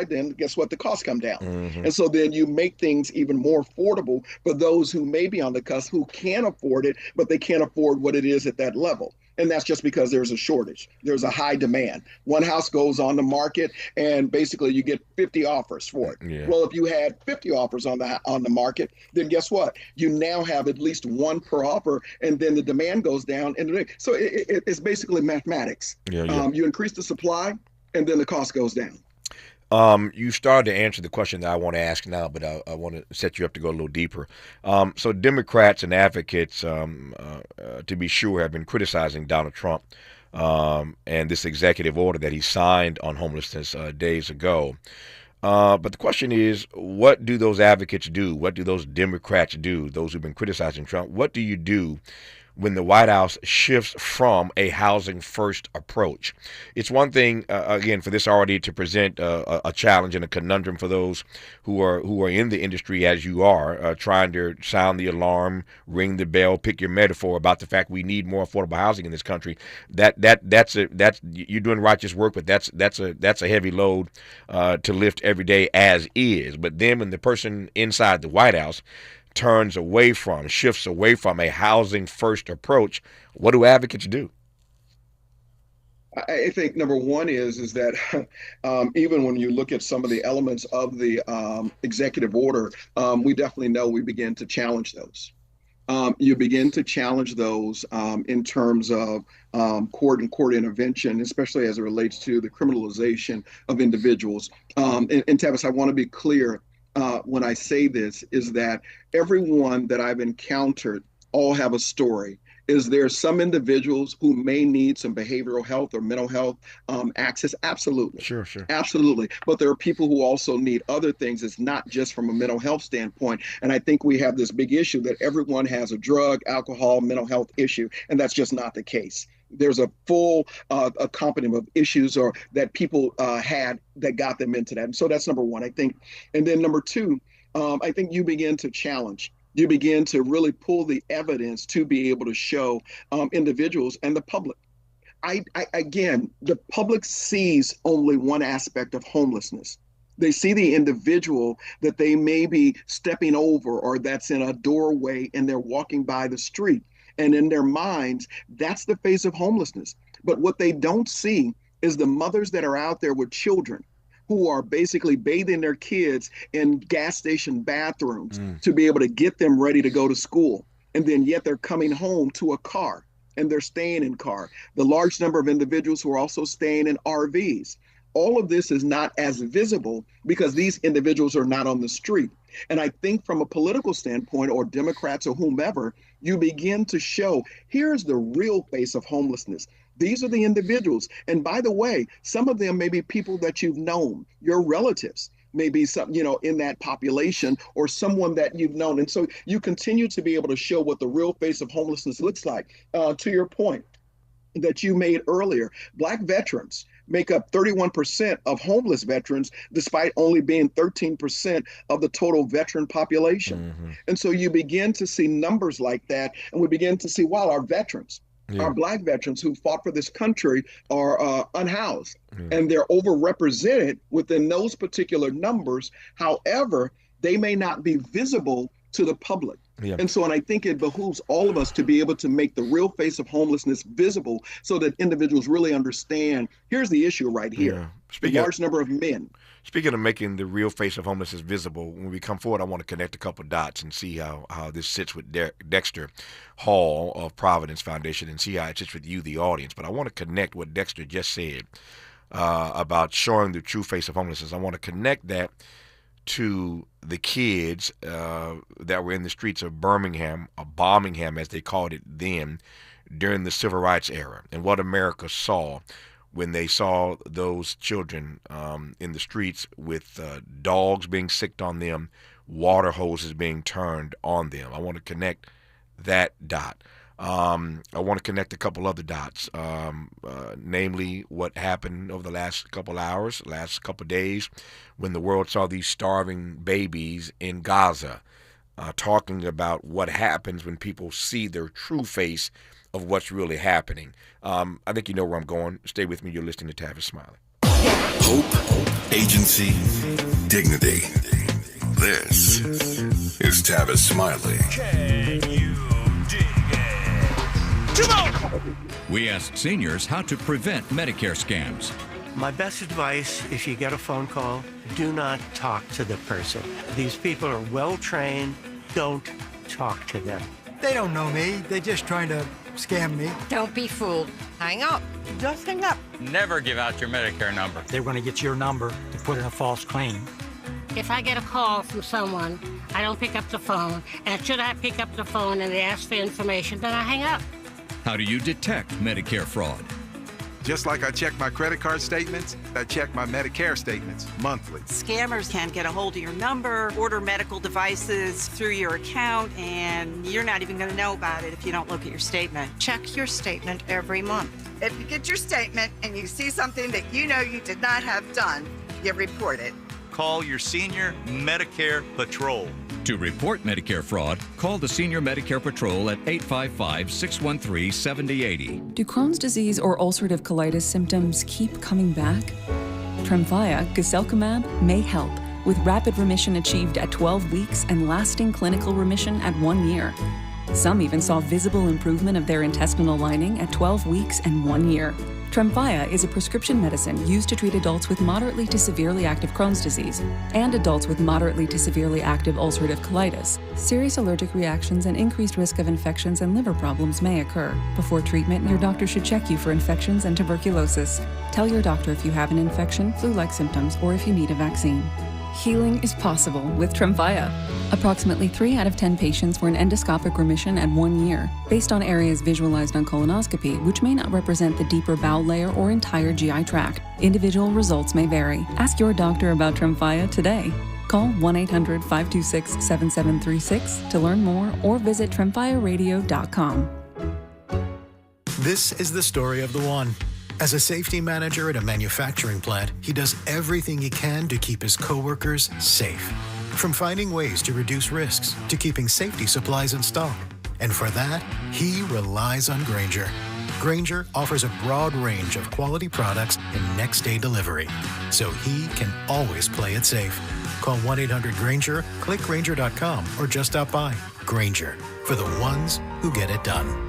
Speaker 4: then guess what? The costs come down. And so then you make things even more affordable for those who may be on the cusp who can afford it, but they can't afford what it is at that level. And that's just because there's a shortage. There's a high demand. One house goes on the market and basically you get 50 offers for it. Yeah. Well, if you had 50 offers on the market, then guess what? You now have at least one per offer and then the demand goes down. And so it's basically mathematics. You increase the supply and then the cost goes down.
Speaker 3: You started to answer the question that I want to ask now, but I want to set you up to go a little deeper. So Democrats and advocates, to be sure, have been criticizing Donald Trump and this executive order that he signed on homelessness days ago. But the question is, what do those advocates do? What do those Democrats do, those who've been criticizing Trump? What do you do when the White House shifts from a housing first approach? It's one thing, again, for this already to present a challenge and a conundrum for those who are in the industry as you are, trying to sound the alarm, ring the bell, pick your metaphor about the fact we need more affordable housing in this country. That's you're doing righteous work, but that's a heavy load to lift every day as is. But then when the person inside the White House shifts away from a housing first approach, what do advocates do?
Speaker 4: I think number one is that even when you look at some of the elements of the executive order, we definitely know we begin to challenge those. You begin to challenge those in terms of court intervention, especially as it relates to the criminalization of individuals. And Tavis, I want to be clear. When I say this, is that everyone that I've encountered all have a story. Is there some individuals who may need some behavioral health or mental health access? Absolutely.
Speaker 3: Sure.
Speaker 4: Absolutely. But there are people who also need other things. It's not just from a mental health standpoint. And I think we have this big issue that everyone has a drug, alcohol, mental health issue, and that's just not the case. There's a full accompaniment of issues or that people had that got them into that. And so that's number one, I think. And then number two, I think you begin to challenge. You begin to really pull the evidence to be able to show individuals and the public. Again, the public sees only one aspect of homelessness. They see the individual that they may be stepping over or that's in a doorway and they're walking by the street. And in their minds, that's the face of homelessness. But what they don't see is the mothers that are out there with children who are basically bathing their kids in gas station bathrooms to be able to get them ready to go to school. And then yet they're coming home to a car and they're staying in car. The large number of individuals who are also staying in RVs. All of this is not as visible because these individuals are not on the street. And I think from a political standpoint or Democrats or whomever, you begin to show here's the real face of homelessness. These are the individuals. And by the way, some of them may be people that you've known, your relatives, maybe some, in that population or someone that you've known. And so you continue to be able to show what the real face of homelessness looks like. To your point that you made earlier, Black veterans make up 31% of homeless veterans, despite only being 13% of the total veteran population. Mm-hmm. And so you begin to see numbers like that, and we begin to see, wow, our veterans, our Black veterans who fought for this country are unhoused, and they're overrepresented within those particular numbers. However, they may not be visible to the public. And so, and I think it behooves all of us to be able to make the real face of homelessness visible so that individuals really understand, here's the issue right here. A large number of men.
Speaker 3: Speaking of making the real face of homelessness visible, when we come forward, I want to connect a couple of dots and see how this sits with Dexter Hall of Providence Foundation and see how it sits with you, the audience. But I want to connect what Dexter just said about showing the true face of homelessness. I want to connect that to the kids that were in the streets of Birmingham, or Birmingham as they called it then, during the Civil Rights era, and what America saw when they saw those children in the streets with dogs being sicked on them, water hoses being turned on them. I want to connect that dot. I want to connect a couple other dots, namely what happened over the last couple hours, last couple days, when the world saw these starving babies in Gaza, talking about what happens when people see their true face of what's really happening. I think you know where I'm going. Stay with me. You're listening to Tavis Smiley.
Speaker 5: Hope, agency, dignity. This is Tavis Smiley.
Speaker 18: Can you dig it? Come on!
Speaker 19: We asked seniors how to prevent Medicare scams.
Speaker 20: My best advice, if you get a phone call, do not talk to the person. These people are well trained. Don't talk to them.
Speaker 21: They don't know me. They're just trying to scam me.
Speaker 22: Don't be fooled. Hang up. Just hang up.
Speaker 23: Never give out your Medicare number.
Speaker 21: They're going to get your number to put in a false claim.
Speaker 24: If I get a call from someone, I don't pick up the phone. And should I pick up the phone and they ask for information, then I hang up.
Speaker 19: How do you detect Medicare fraud?
Speaker 25: Just like I check my credit card statements, I check my Medicare statements monthly.
Speaker 26: Scammers can get a hold of your number, order medical devices through your account, and you're not even going to know about it if you don't look at your statement.
Speaker 22: Check your statement every month.
Speaker 27: If you get your statement and you see something that you know you did not have done, you report it.
Speaker 18: Call your senior Medicare Patrol.
Speaker 19: To report Medicare fraud, call the Senior Medicare Patrol at 855-613-7080.
Speaker 9: Do Crohn's disease or ulcerative colitis symptoms keep coming back? Tremfya, guselkumab, may help, with rapid remission achieved at 12 weeks and lasting clinical remission at 1 year. Some even saw visible improvement of their intestinal lining at 12 weeks and 1 year. Tremfya is a prescription medicine used to treat adults with moderately to severely active Crohn's disease and adults with moderately to severely active ulcerative colitis. Serious allergic reactions and increased risk of infections and liver problems may occur. Before treatment, your doctor should check you for infections and tuberculosis. Tell your doctor if you have an infection, flu-like symptoms, or if you need a vaccine. Healing is possible with Tremfya. Approximately 3 out of 10 patients were in endoscopic remission at 1 year, based on areas visualized on colonoscopy, which may not represent the deeper bowel layer or entire GI tract. Individual results may vary. Ask your doctor about Tremfya today. Call 1-800-526-7736 to learn more or visit tremfyaradio.com.
Speaker 28: This is the story of the one. As a safety manager at a manufacturing plant, he does everything he can to keep his coworkers safe. From finding ways to reduce risks to keeping safety supplies in stock. And for that, he relies on Grainger. Grainger offers a broad range of quality products and next-day delivery, so he can always play it safe. Call 1-800-GRAINGER, click Grainger.com, or just stop by. Grainger, for the ones who get it done.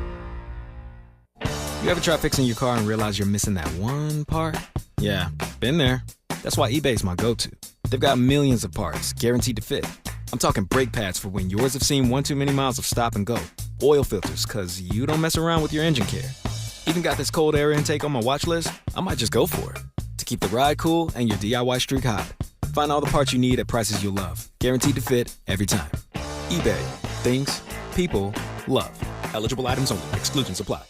Speaker 29: You ever try fixing your car and realize you're missing that one part? Yeah, been there. That's why eBay's my go-to. They've got millions of parts, guaranteed to fit. I'm talking brake pads for when yours have seen one too many miles of stop and go. Oil filters, cause you don't mess around with your engine care. Even got this cold air intake on my watch list. I might just go for it. To keep the ride cool and your DIY streak hot. Find all the parts you need at prices you'll love. Guaranteed to fit every time. eBay. Things people love. Eligible items only. Exclusions apply.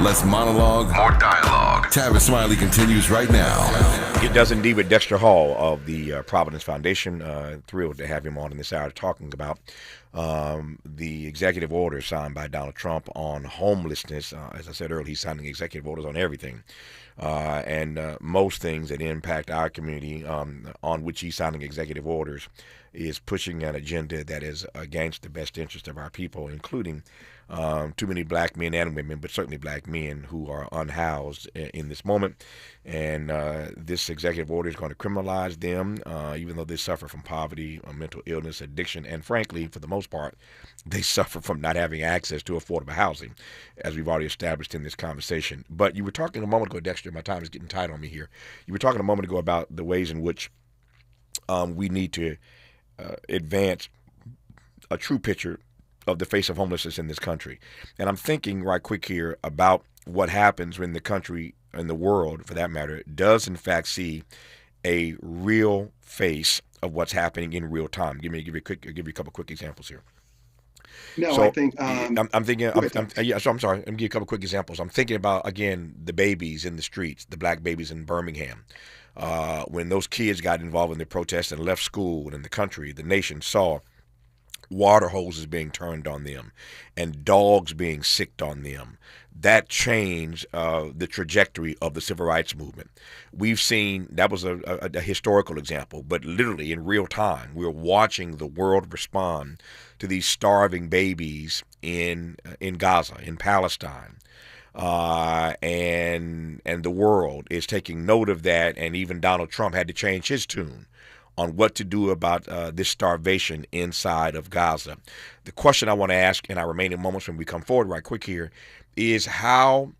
Speaker 5: Less monologue, more dialogue. Tavis Smiley continues right now.
Speaker 3: It does indeed with Dexter Hall of the Providence Foundation. Thrilled to have him on in this hour talking about the executive order signed by Donald Trump on homelessness. As I said earlier, he's signing executive orders on everything. And most things that impact our community on which he's signing executive orders is pushing an agenda that is against the best interest of our people, including too many black men and women, but certainly black men who are unhoused in this moment. And this executive order is going to criminalize them, even though they suffer from poverty, mental illness, addiction, and frankly, for the most part, they suffer from not having access to affordable housing, as we've already established in this conversation. But you were talking a moment ago, Dexter, my time is getting tight on me here. You were talking a moment ago about the ways in which we need to advance a true picture of the face of homelessness in this country. And I'm thinking right quick here about what happens when the country and the world, for that matter, does in fact see a real face of what's happening in real time. Give you a couple quick examples here.
Speaker 4: No,
Speaker 3: so
Speaker 4: I think
Speaker 3: I'm thinking. So I'm sorry. I'm gonna give you a couple quick examples. I'm thinking about again the babies in the streets, the black babies in Birmingham. When those kids got involved in the protests and left school and in the country, the nation saw water hoses being turned on them and dogs being sicked on them. That changed the trajectory of the civil rights movement. We've seen, that was a historical example, but literally in real time, we're watching the world respond to these starving babies in Gaza, in Palestine. And the world is taking note of that, and even Donald Trump had to change his tune on what to do about this starvation inside of Gaza. The question I want to ask in our remaining moments when we come forward right quick here is how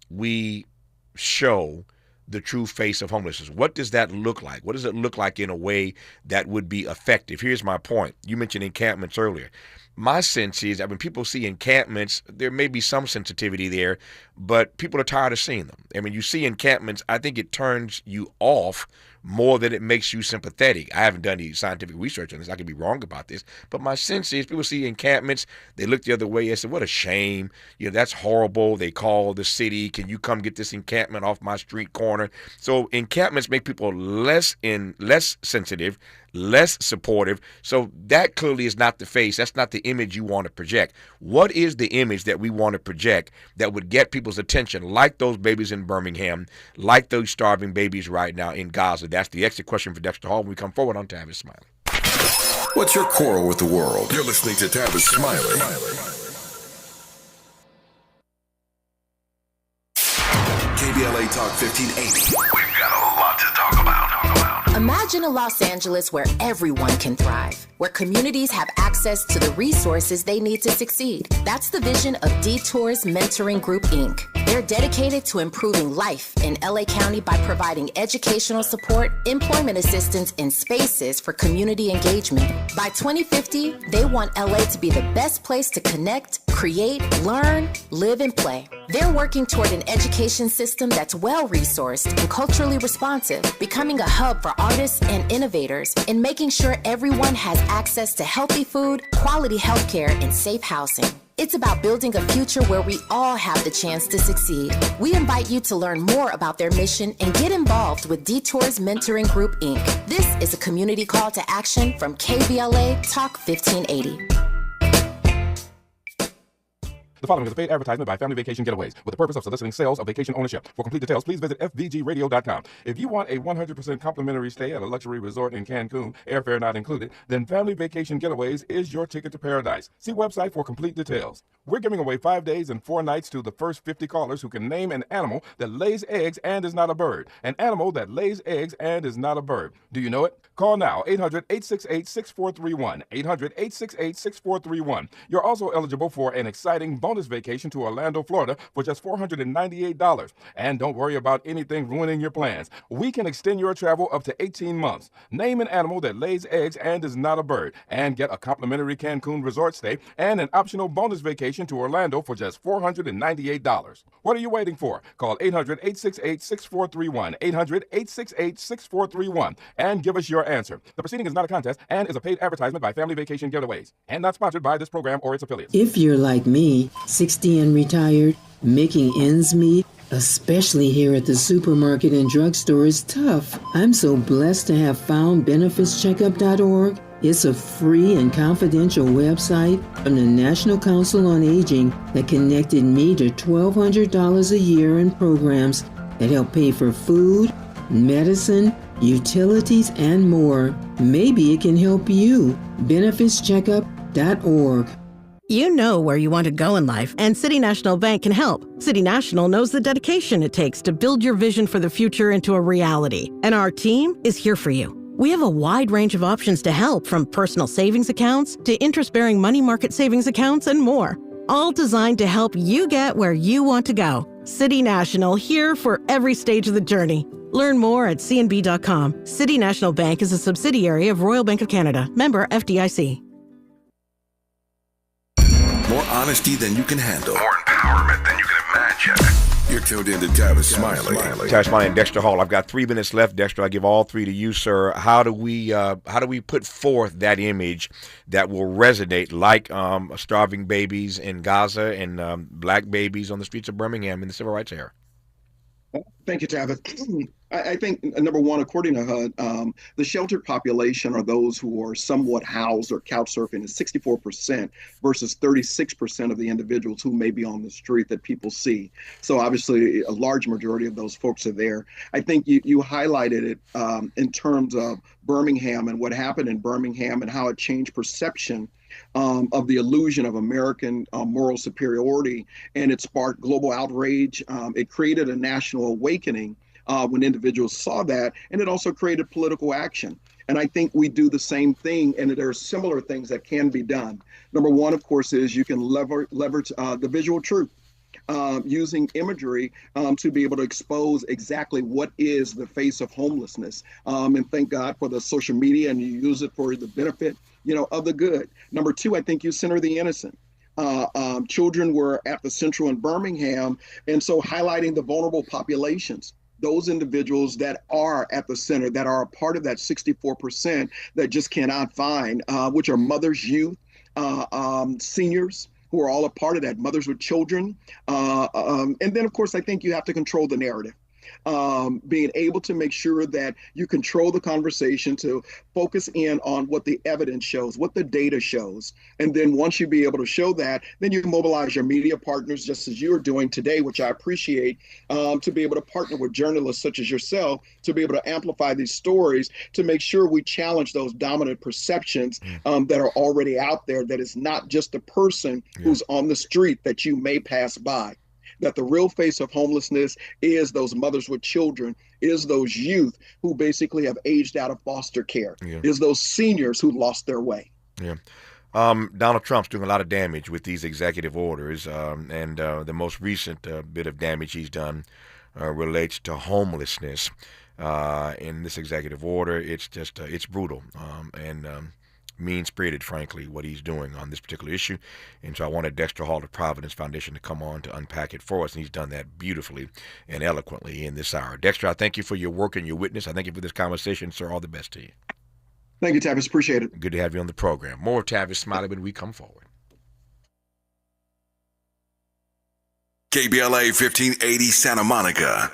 Speaker 3: we show the true face of homelessness. What does that look like? What does it look like in a way that would be effective? Here's my point. You mentioned encampments earlier. My sense is that when people see encampments, there may be some sensitivity there, but people are tired of seeing them. And when you see encampments, I think it turns you off more than it makes you sympathetic. I haven't done any scientific research on this. I could be wrong about this. But my sense is people see encampments, they look the other way and say, what a shame. That's horrible. They call the city, can you come get this encampment off my street corner? So encampments make people less sensitive, less supportive. So that clearly is not the face. That's not the image you want to project. What is the image that we want to project that would get people's attention, like those babies in Birmingham, like those starving babies right now in Gaza? That's the exit question for Dexter Hall when we come forward on Tavis Smiley.
Speaker 5: What's your quarrel with the world? You're listening to Tavis Smiley. KBLA Talk 1580. We've got a lot to talk about.
Speaker 6: Imagine a Los Angeles where everyone can thrive, where communities have access to the resources they need to succeed. That's the vision of Detours Mentoring Group, Inc. They're dedicated to improving life in LA County by providing educational support, employment assistance, and spaces for community engagement. By 2050, they want LA to be the best place to connect, create, learn, live, and play. They're working toward an education system that's well-resourced and culturally responsive, becoming a hub for artists and innovators, and making sure everyone has access to healthy food, quality healthcare, and safe housing. It's about building a future where we all have the chance to succeed. We invite you to learn more about their mission and get involved with Detours Mentoring Group, Inc. This is a community call to action from KBLA Talk 1580.
Speaker 7: The following is a paid advertisement by Family Vacation Getaways with the purpose of soliciting sales of vacation ownership. For complete details, please visit fvgradio.com. If you want a 100% complimentary stay at a luxury resort in Cancun, airfare not included, then Family Vacation Getaways is your ticket to paradise. See website for complete details. We're giving away 5 days and 4 nights to the first 50 callers who can name an animal that lays eggs and is not a bird. An animal that lays eggs and is not a bird. Do you know it? Call now, 800-868-6431, 800-868-6431. You're also eligible for an exciting bonus vacation to Orlando, Florida for just $498. And don't worry about anything ruining your plans. We can extend your travel up to 18 months. Name an animal that lays eggs and is not a bird, and get a complimentary Cancun resort stay and an optional bonus vacation to Orlando for just $498. What are you waiting for? Call 800-868-6431, 800-868-6431, and give us your answer. The proceeding is not a contest and is a paid advertisement by Family Vacation Getaways and not sponsored by this program or its affiliates.
Speaker 8: If you're like me,
Speaker 1: 60 and retired, making ends meet, especially here at the supermarket and drugstore, is tough. I'm so blessed to have found benefitscheckup.org. It's a free and confidential website from the National Council on Aging that connected me to $1,200 a year in programs that help pay for food, medicine, utilities, and more. Maybe it can help you. benefitscheckup.org.
Speaker 8: You know where you want to go in life, and City National Bank can help. City National knows the dedication it takes to build your vision for the future into a reality, and our team is here for you. We have a wide range of options to help, from personal savings accounts to interest-bearing money market savings accounts and more, all designed to help you get where you want to go. City National, here for every stage of the journey. Learn more at cnb.com. City National Bank is a subsidiary of Royal Bank of Canada, member FDIC.
Speaker 5: More honesty than you can handle. More empowerment than you can imagine. You're tuned in to Tavis Smiley.
Speaker 3: Tavis Smiley and Dexter Hall. I've got 3 minutes left. Dexter, I give all 3 to you, sir. How do we put forth that image that will resonate, like starving babies in Gaza and black babies on the streets of Birmingham in the Civil Rights era?
Speaker 4: Thank you, Tavis. I think, number one, according to HUD, the sheltered population are those who are somewhat housed or couch surfing is 64% versus 36% of the individuals who may be on the street that people see. So obviously, a large majority of those folks are there. I think you highlighted it in terms of Birmingham and what happened in Birmingham and how it changed perception of the illusion of American moral superiority, and it sparked global outrage. It created a national awakening when individuals saw that, and it also created political action. And I think we do the same thing, and there are similar things that can be done. Number one, of course, is you can leverage the visual truth. Using imagery to be able to expose exactly what is the face of homelessness. And thank God for the social media, and you use it for the benefit, of the good. Number two, I think you center the innocent. Children were at the Central in Birmingham, and so highlighting the vulnerable populations. Those individuals that are at the center, that are a part of that 64% that just cannot find, which are mothers, youth, seniors, who are all a part of that, mothers with children. And then, of course, I think you have to control the narrative. Being able to make sure that you control the conversation to focus in on what the evidence shows, what the data shows. And then once you be able to show that, then you can mobilize your media partners, just as you're doing today, which I appreciate, to be able to partner with journalists such as yourself, to be able to amplify these stories, to make sure we challenge those dominant perceptions that are already out there, that it's not just the person who's on the street that you may pass by. That the real face of homelessness is those mothers with children, is those youth who basically have aged out of foster care, is those seniors who lost their way.
Speaker 3: Yeah. Donald Trump's doing a lot of damage with these executive orders, and the most recent bit of damage he's done relates to homelessness. In this executive order, it's just it's brutal and mean-spirited, frankly, what he's doing on this particular issue. And so I wanted Dexter Hall of Providence Foundation to come on to unpack it for us, and he's done that beautifully and eloquently in this hour. Dexter, I thank you for your work and your witness. I thank you for this conversation, sir. All the best to you.
Speaker 4: Thank you, Tavis. Appreciate it.
Speaker 3: Good to have you on the program. More of Tavis Smiley when we come forward.
Speaker 5: KBLA 1580 Santa Monica.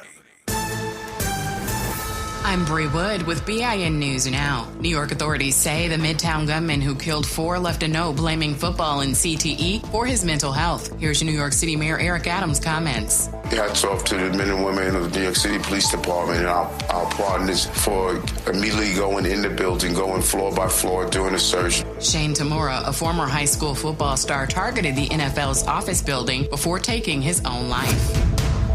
Speaker 10: I'm Bree Wood with BIN News Now. New York authorities say the Midtown gunman who killed 4 left a note blaming football and CTE for his mental health. Here's New York City Mayor Eric Adams' comments.
Speaker 11: Hats off to the men and women of the New York City Police Department and our partners for immediately going in the building, going floor by floor, doing a search.
Speaker 10: Shane Tamura, a former high school football star, targeted the NFL's office building before taking his own life.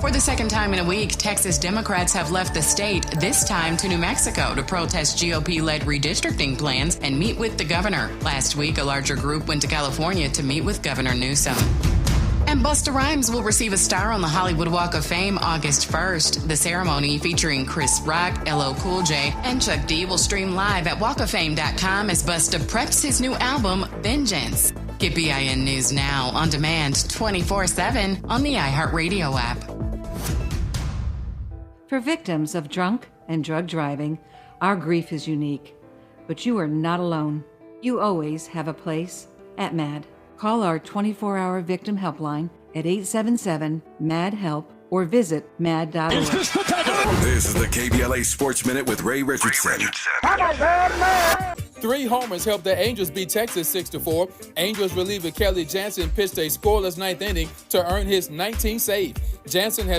Speaker 10: For the second time in a week, Texas Democrats have left the state, this time to New Mexico, to protest GOP-led redistricting plans and meet with the governor. Last week, a larger group went to California to meet with Governor Newsom. And Busta Rhymes will receive a star on the Hollywood Walk of Fame August 1st. The ceremony, featuring Chris Rock, LL Cool J, and Chuck D, will stream live at walkoffame.com as Busta preps his new album, Vengeance. Get BIN News Now on demand 24/7 on the iHeartRadio app.
Speaker 12: For victims of drunk and drug driving, our grief is unique. But you are not alone. You always have a place at MAD. Call our 24-hour victim helpline at 877-MAD-HELP or visit mad.org.
Speaker 5: This is the KBLA Sports Minute with Ray Richardson.
Speaker 2: 3 homers helped the Angels beat Texas 6-4. Angels reliever Kelly Jansen pitched a scoreless ninth inning to earn his 19th save. Jansen has